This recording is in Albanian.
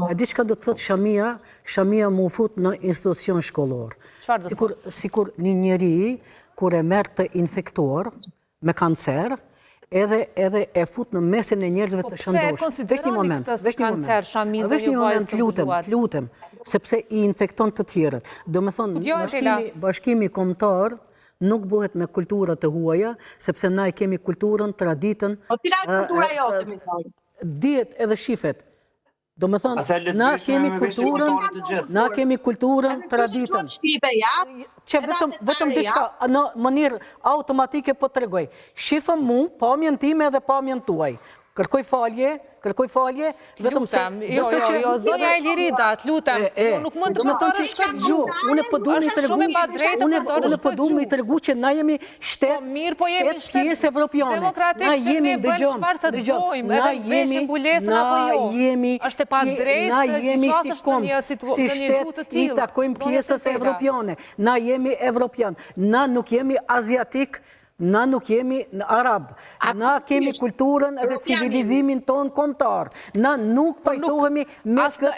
E di çka do të thotë shamia mu fut në institucion shkollor. Sikur një njeri kur e merr të infektuar me kancer, edhe e fut në mesin e njerëzve të shëndosh. Vesh një moment, lutem, sepse i infekton të tjerët. Do me thonë, bashkimi kombëtar nuk bëhet me kulturat të huaja, sepse na e kemi kulturën, traditën. O cila është kultura jote, më thonë? Dihet edhe shifet. Do me thonë, na kemi kulturën, traditën. Që vetëm diçka në mënyrë automatike po të regoj. Shifëm mu, pamjen time dhe pamjen tuaj. Kërkoj falje, lutem, jo, zonja Elirida, lutem, nuk mund të përdorë shkët gjuhë. Unë po du me i tërgu që na jemi shtet pjesë evropiane. Demokratik që ne bëjmë çfarë të dojmë, edhe veshim mbulesën apo jo. Është e pa drejtë të gjysasësh në një jetu të tillë. I takojmë pjesës evropiane. Na jemi evropian. Na nuk jemi aziatik. Na nuk jemi arab, na kemi kulturën dhe civilizimin tonë kombëtar. Na nuk pajtohemi me këtë...